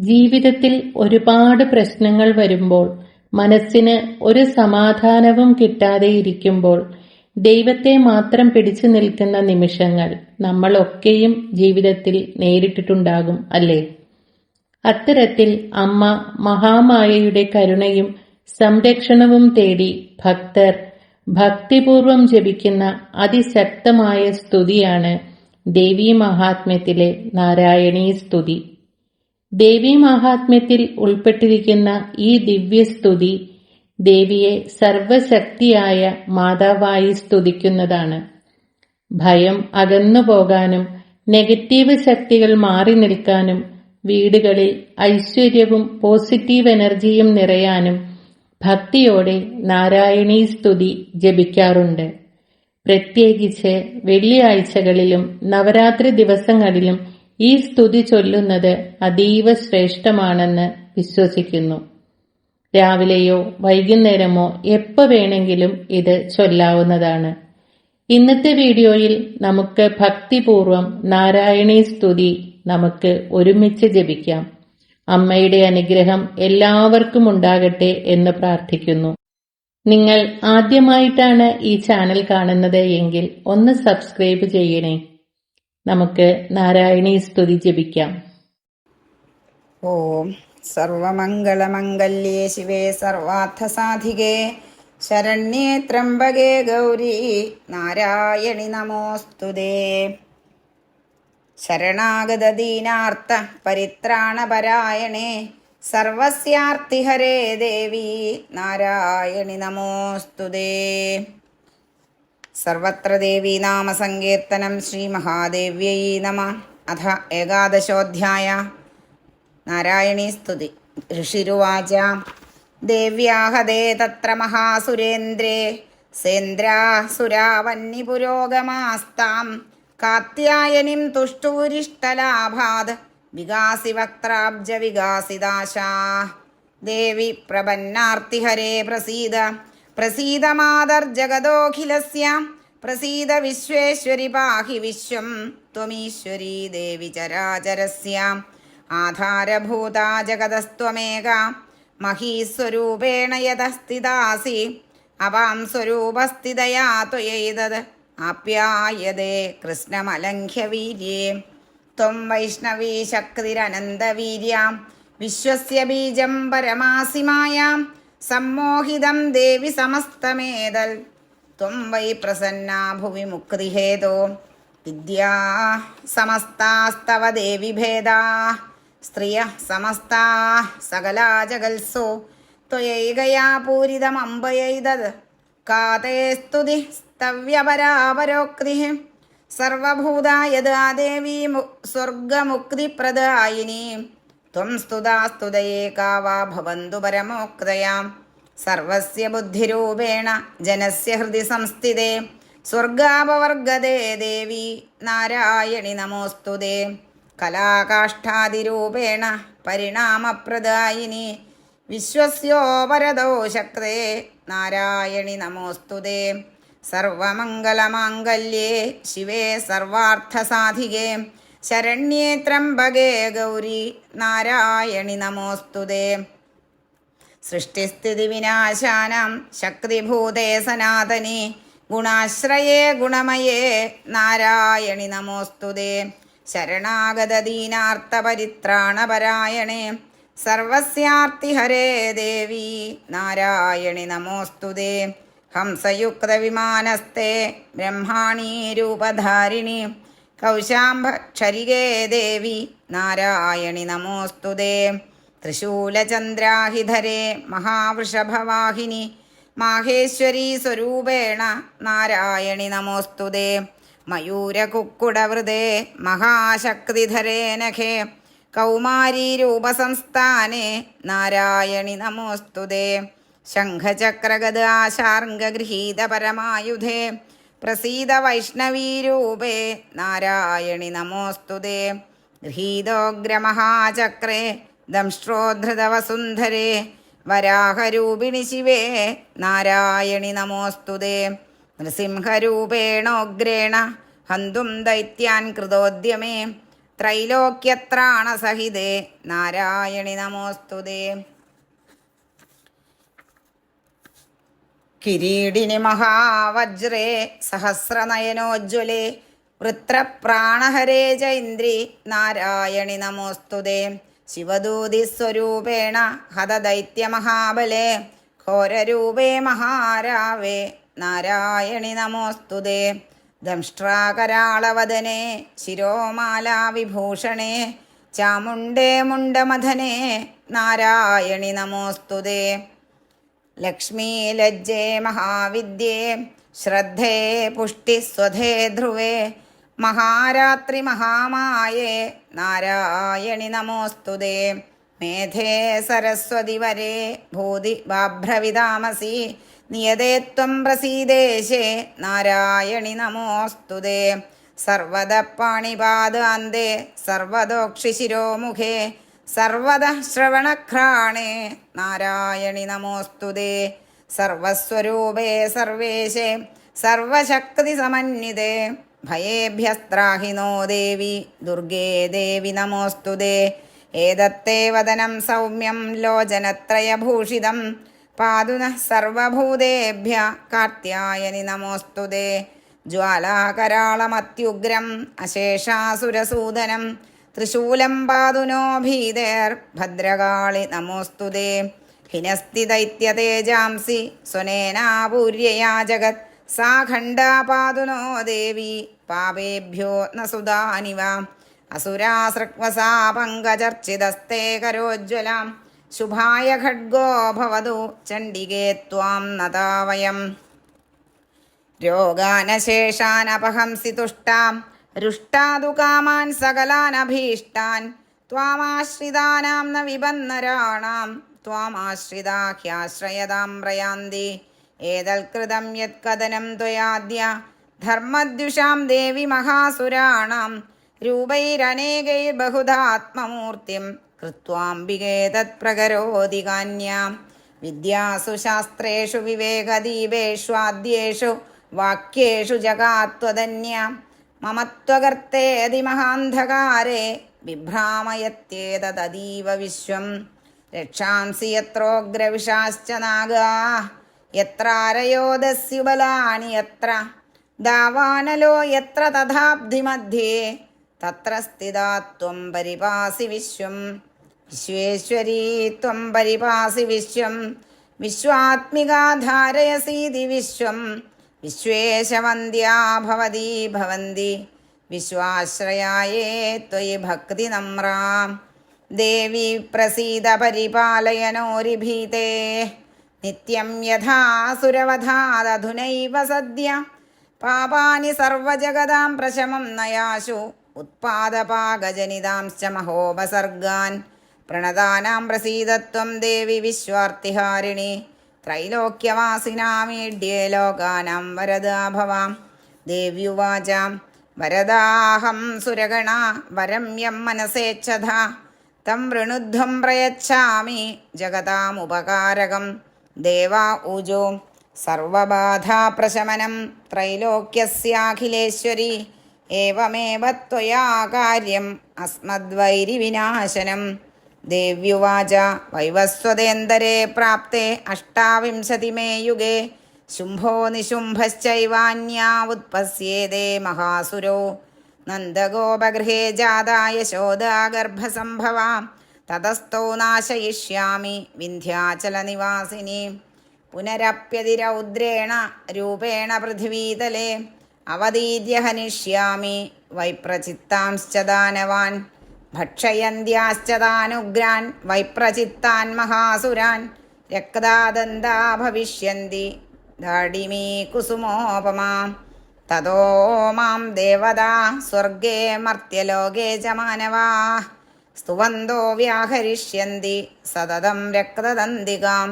ജീവിതത്തിൽ ഒരുപാട് പ്രശ്നങ്ങൾ വരുമ്പോൾ, മനസ്സിന് ഒരു സമാധാനവും കിട്ടാതെ ഇരിക്കുമ്പോൾ, ദൈവത്തെ മാത്രം പിടിച്ചു നിൽക്കുന്ന നിമിഷങ്ങൾ നമ്മളൊക്കെയും ജീവിതത്തിൽ നേരിട്ടിട്ടുണ്ടാകും അല്ലേ? അത്തരത്തിൽ അമ്മ മഹാമായയുടെ കരുണയും സംരക്ഷണവും തേടി ഭക്തർ ഭക്തിപൂർവം ജപിക്കുന്ന അതിശക്തമായ സ്തുതിയാണ് ദേവീമഹാത്മ്യത്തിലെ നാരായണീ സ്തുതി. ദേവീമഹാത്മ്യത്തിൽ ഉൾപ്പെട്ടിരിക്കുന്ന ഈ ദിവ്യസ്തുതി ദേവിയെ സർവശക്തിയായ മാതാവായി സ്തുതിക്കുന്നതാണ്. ഭയം അകന്നുപോകാനും നെഗറ്റീവ് ശക്തികൾ മാറി നിൽക്കാനും വീടുകളിൽ ഐശ്വര്യവും പോസിറ്റീവ് എനർജിയും നിറയാനും ഭക്തിയോടെ നാരായണീ സ്തുതി ജപിക്കാറുണ്ട്. പ്രത്യേകിച്ച് വെള്ളിയാഴ്ചകളിലും നവരാത്രി ദിവസങ്ങളിലും ഈ സ്തുതി ചൊല്ലുന്നത് അതീവ ശ്രേഷ്ഠമാണെന്ന് വിശ്വസിക്കുന്നു. രാവിലെയോ വൈകുന്നേരമോ എപ്പോ വേണമെങ്കിലും ഇത് ചൊല്ലാവുന്നതാണ്. ഇന്നത്തെ വീഡിയോയിൽ നമുക്ക് ഭക്തിപൂർവം നാരായണീ സ്തുതി നമുക്ക് ഒരുമിച്ച് ജപിക്കാം. അമ്മയുടെ അനുഗ്രഹം എല്ലാവർക്കും ഉണ്ടാകട്ടെ എന്ന് പ്രാർത്ഥിക്കുന്നു. നിങ്ങൾ ആദ്യമായിട്ടാണ് ഈ ചാനൽ കാണുന്നത് എങ്കിൽ ഒന്ന് സബ്സ്ക്രൈബ് ചെയ്യണേ. നമുക്ക് നാരായണീ സ്തുതി ജപിക്കാം. ഓം സർവമംഗളമംഗല്യേ ശിവേ സർവാർത്ഥസാധികേ ശരണ്യേ ത്രംബകേ ഗൗരി നാരായണി നമോസ്തുതേ. ശരണാഗതദീനാർത്ത പരിത്രാണപരായണേ സർവസ്യാർത്തിഹരേ ദേവി നാരായണി നമോസ്തുതേ. സർവത്ര ദേവീ നാമസങ്കീർത്തനം ശ്രീമഹാദേവ്യൈ നമഃ. അഥ ഏകാദശോऽധ്യായ. നാരായണീ സ്തുതി. ഋഷിരുവാച ദേവ്യാഹദേ തത്ര മഹാസുരേന്ദ്രേ സേന്ദ്രാസുരാവന്യപുരോഗമാസ്താം കാത്യായനിം തുഷ്ടൂരിഷ്ടലാഭാത് വികാസി വക്ത്രാബ്ജ വികാസിദാശാ. ദേവി പ്രപന്നാർത്തിഹരേ പ്രസീദ പ്രസീദ മാതർജഗദോഖിലസ്യ പ്രസീദ വിശ്വേശ്വരി പാഹി വിശ്വം ത്വമീശ്വരീ ദേവി ചരാചരസ്യ. ആധാരഭൂതാ ജഗതസ്ത്വമേക മഹീസ്വരൂപേണ യതഃ സ്ഥിതാസി അവാം സ്വരൂപസ്ഥിതയാ ത്വയൈതത് ആപ്യായതേ കൃഷ്ണമലംഘ്യ വീര്യേ. ത്വം വൈഷ്ണവീ ശക്തിരനന്തവീര്യാം വിശ്വസ്യ ബീജം പരമാസി മായാം സമ്മോഹിതം ദേവി സമസ്തമേതൽ. ത്വം വൈ പ്രസന്നാ ഭുവി മുക്തിഹേതോ വിദ്യാ സമസ്താസ്തവ ദേവി ഭേദാ. സ്ത്രിയഃ സമസ്താഃ സകലാ ജഗത്സോ ത്വയൈകയാ പൂരിതമമ്പയൈതത്. കാ തേ സ്തുതിഃ സ്തവ്യപരാപരോക്തിഃ സർവഭൂതാ യദാ ദേവീ സ്വർഗമുക്തിപ്രദായിനി. ത്വം സ്തുതാ സ്തുതയേ കാ വാ ഭവന്തു പരമോക്തയാം. സർവസ്യ ബുദ്ധിരൂപേണ ജനസ്യ ഹൃദി സംസ്ഥിതേ സ്വർഗാപവർഗദേ ദേവി നാരായണി നമോസ്തുതേ. കലാകാഷ്ഠാദിരൂപേണ പരിണാമപ്രദായിനി വിശ്വസ്യോപരദോ ശക്തേ നാരായണി നമോസ്തുതേ. സർവമംഗളമാംഗല്യേ ശിവേ സർവാർത്ഥസാധികേ ശരണ്യേ ത്രംബകേ ഗൗരി നാരായണി നമോസ്തുതേ. സൃഷ്ടിസ്ഥിതി വിനാശാനാം ശക്തിഭൂതേ സനാതനി ഗുണാശ്രയേ ഗുണമയേ നാരായണി നമോസ്തുതേ. ശരണാഗതദീനാർത്ത പരിത്രാണപരായണേ സർവസ്യാർത്തിഹരേ ദേവി നാരായണി നമോസ്തുതേ. ഹംസയുക്തവിമാനസ്തേ ബ്രഹ്മാണീ രൂപധാരിണി കൗശാംബക്ഷരികേ ദേവി നാരായണി നമോസ്തുതേ. ത്രിശൂലചന്ദ്രാഹിധരേ മഹാവൃഷഭവാഹിനി മാഹേശ്വരീ സ്വരൂപേണ നാരായണി നമോസ്തുതേ. മയൂരകുക്കുടവൃതേ മഹാശക്തിധരേ നഖേ കൗമാരീരൂപസംസ്ഥാനേ നാരായണി നമോസ്തുതേ. ശംഖചക്രഗദാശാർംഗഗൃഹീതപരമായുധേ പ്രസീദ വൈഷ്ണവീരൂപേ നാരായണി നമോസ്തുതേ. ഗൃഹീതോഗ്രമഹാചക്രേ ദംഷ്ട്രോദ്ധൃതവസുന്ധരേ വരാഹരൂപിണി ശിവേ നാരായണി നമോസ്തുതേ. നൃസിംഹരൂപേണോഗ്രേണ ഹന്തും ദൈത്യാൻ കൃതോദ്യമേ ത്രൈലോക്യത്രാണസഹിതേ നാരായണി നമോസ്തുതേ. കിരീടിനി മഹാവജ്രേ സഹസ്രനയനോജ്വലേ വൃത്രപ്രാണഹരേ ചൈന്ദ്രി നാരായണി നമോസ്തുതേ. ശിവദൂതിസ്വരൂപേണ ഹതദൈത്യമഹാബലേ ഘോരരൂപേ മഹാരാവേ നാരായണി നമോസ്തുതേ. ദംഷ്ട്രാകരാളവദനേ ശിരോമാലാവിഭൂഷണേ ചാമുണ്ടേ മുണ്ടമഥനേ നാരായണി നമോസ്തുതേ. ലക്ഷ്മീ ലജ്ജേ മഹാവിദ്യേ ശ്രദ്ധേ പുഷ്ടിസ്വധേ ധ്രുവേ മഹാരാത്രി മഹാമായേ നാരായണി നമോസ്തുതേ. മേധേ സരസ്വതി വരേ ഭൂതി ബാഭ്രവിതാമസി നിയതേ ത്വം പ്രസീദേശേ നാരായണി നമോസ്തുതേ. സർവദ പാണിപാദാന്തേ സർവദോക്ഷിശിരോമുഖേ സർവദഃ ശ്രവണഘ്രാണേ നാരായണി നമോസ്തുതേ. സർവസ്വരൂപേ സർവേശേ സർവശക്തിസമന്വിതേ ഭയേഭ്യസ്ത്രാഹിനോ ദേവി ദുർഗേ ദേവി നമോസ്തുതേ. ഏതത്തേ വദനം സൗമ്യം ലോചനത്രയഭൂഷിതം പാതു നഃ സർവഭൂതേഭ്യഃ കാർത്യായനി നമോസ്തുതേ. ജ്വാലാകരാളമത്യുഗ്രം അശേഷാസുരസൂദനം ത്രിശൂലം പാതു നോ ഭീതേർഭദ്രകാളി നമോസ്തുതേ. ഹിനസ്തി ദൈത്യതേജാംസി സ്വനേനാപൂര്യയാ ജഗത് സാ ഖണ്ഡാ പാതു നോ ദേവി പാപേഭ്യോ ന സുധാനിവ. അസുരാസൃക്വസാ പങ്കജർച്ചിതസ്തേ കരോജ്വലാം ശുഭായ ഖഡ്ഗോ ഭവതു ചണ്ഡികേ ത്വാം നതാവയം. രോഗാനശേഷാനപഹംസി തുഷ്ടാം രുഷ്ടാദു കാമാൻ സകലാനഭീഷ്ടാൻ ത്വാമാശ്രിതാനാം ന വിബന്നരാണാം ത്വാമാശ്രിതാ ഹ്യാശ്രയതാം പ്രയാന്തി. ഏതൽകൃതം യത്കഥനം ത്വയാദ്യ ധർമ്മദ്യുഷാം ദേവി മഹാസുരാണാം രൂപൈരനേകൈർബഹുധാത്മമൂർത്തിം കൃത്വാംബികേ തത്പ്രകരോതി കാന്യാം. വിദ്യാസു ശാസ്ത്രേഷു വിവേകദീപേഷ്വാദ്യേഷു വാക്യേഷു ജഗാത്വധന്യാം മമത്വകർത്തേതി മഹാന്ധകാരേ ബിഭ്രാമയത്യേതതീവ വിശ്വം. രക്ഷാംസി യത്രോഗ്രവിഷാശ്ച നാഗാ യത്രാരയോദസ്യുബലാനി യത്ര ദാവാനലോ യത്ര തഥാബ്ധിമധ്യേ തത്ര സ്ഥിതാ ത്വം പരിപാസി വിശ്വം. വിശ്വേശ്വരീ ത്വം പരിപാസി വിശ്വം വിശ്വാത്മികാ ധാരയസീതി വിശ്വം. വിശ്വേശവന്ദ്യാ ഭവതി ഭവന്തി വിശ്വാശ്രയായേ ത്വയി ഭക്തി നമ്രാം. ദേവി പ്രസീദ പരിപാലയനോരിഭീതേ നിത്യം യഥാസുരവധാദധുനൈവ സദ്യ. പാപാനി സർവജഗതാം പ്രശമം നയാശു ഉത്പാദപാകജനിതാംശ്ച മഹോപസർഗാൻ. പ്രണതാനാം പ്രസീദത്വം ദേവി വിശ്വാർത്തിഹാരിണി ത്രൈലോക്യവാസിനാമീഡ്യേ ലോകാനാം വരദാ ഭവാം. ദേവ്യുവാചാം വരദാഹം സുരഗണ വരം യം മനസേച്ഛതാ തം വൃണുധ്വം പ്രയച്ഛാമി ജഗതാമുപകാരകം. ദേവാ ഊജോ സർവബാധാപ്രശമനം ത്രൈലോക്യസ്യാഖിലേശ്വരി ഏവമേവ ത്വയാ കാര്യം അസ്മദ്വൈരിവിനാശനം. ദേവ്യുവാച വൈവസ്വതേന്തരേ പ്രാപ്തേ അഷ്ടാവിംശതിമേ യുഗേ ശുംഭോ നിശുംഭശ്ചൈവാന്യാ ഉത്പസ്യേതേ മഹാസുരോ. നന്ദഗോപഗൃഹേ ജാതാ യശോദാ ഗർഭസംഭവാ തതസ്ഥോ നാശയിഷ്യാമി വിന്ധ്യാചലനിവാസിനി. പുനരപ്യതിരൗദ്രേണ രൂപേണ പൃഥിവീതലേ അവതീര്യ ഹനിഷ്യാമി വൈപ്രചിത്താംശ്ച ദാനവാൻ. ഭക്ഷയന്ത്യാശ്ച താനുഗ്രാൻ വൈപ്രചിത്താൻ മഹാസുരാൻ രക്താദന്താ ഭവിഷ്യന്തി ദാഡിമീ കുസുമോപമാ. തതോ മാം ദേവതാ സ്വർഗേ മർത്യലോകേ ച മാനവാ സ്തുവന്തോ വ്യാഹരിഷ്യന്തി സതതം രക്തദന്തികാം.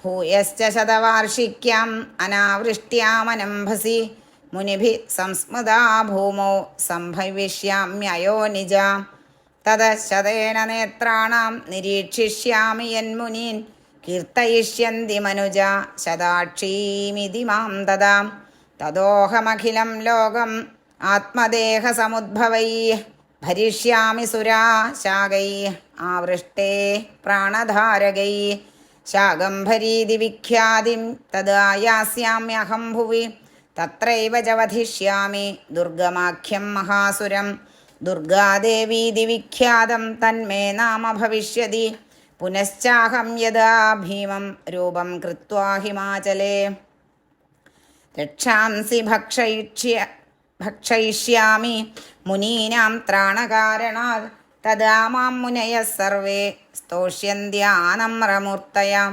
ഭൂയശ്ച ശതവാർഷിക്യാം അനാവൃഷ്ട്യാമനംഭസി മുനിഭിः സംസ്മൃതാ ഭൂമോ സംഭവിഷ്യാമ്യയോ നിജ. തതശതേന നേത്രാണാം നിരീക്ഷിഷ്യാമി യന്മുനീൻ കീർത്തയിഷ്യന്തി മനുജ ശതാക്ഷീമിതി മാം തദാ. തദോഹമഖിലം ലോകം ആത്മദേഹസമുദ്ഭവൈः ഭരിഷ്യാമി സുരാശാകൈ ആവൃഷ്ടേ പ്രാണധാരകൈ ശാകംഭരീതി വിഖ്യാതിം തദാ യാസ്യാമ്യഹം ഭുവി തത്രൈവ ച വധിഷ്യാമി ദുർഗമാഖ്യം മഹാസുരം ദുർഗാദേവീതി വിഖ്യാതം തന്മേ നാമ ഭവിഷ്യതി പുനശ്ചാഹം യഥാ ഭീമം രൂപം കൃത്വാ ഹിമാചലേ രക്ഷാംസി ഭക്ഷയിഷ്യാമി മുനീനാം ത്രാണകാരണാത് തദാ മാം മുനയഃ സർവേ സ്തോഷ്യന്ത്യാനമ്രമൂർത്തയാം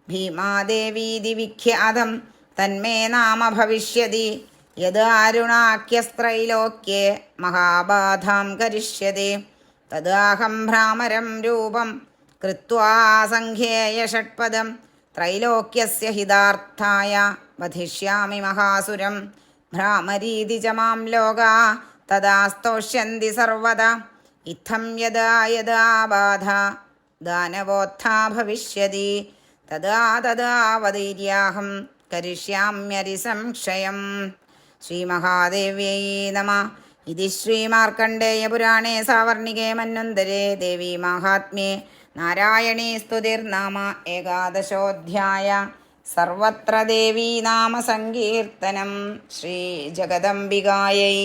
ഭീമാദേവീതി വിഖ്യാതം തന്മേ നാമ ഭവിഷ്യതി യദാരുണാഖ്യസ്ത്രൈലോക്യേ മഹാബാധാം കരിഷ്യതി തദാഹം ഭ്രാമരം രൂപം കൃത്വാ സംഖ്യേയ ഷഡ്പദം ത്രൈലോക്യസ്യ ഹിതാർത്ഥായ വധിഷ്യാമി മഹാസുരം ഭ്രാമരീതി ച മാം ലോകാ തദാ സ്തോഷ്യന്തി സർവദാ ഇത്തം യദാ യദാ ബാധ ദാനവോത്ഥാ ഭവിഷ്യതി തദാ തദാ വദീര്യാഹം കരിഷ്യാമ്യരിസംക്ഷയം. ശ്രീമഹാദേവ്യൈ നമഃ. ഇതി ശ്രീമാർക്കണ്ഡേയപുരാണേ സാവർണികേ മന്വന്തരേ ദേവീ മാഹാത്മ്യേ നാരായണീ സ്തുതിർനാമ ഏകാദശോऽധ്യായ. സർവത്ര ദേവീ നാമ സങ്കീർത്തനം. ശ്രീ ജഗദംബികായൈ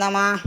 നമഃ.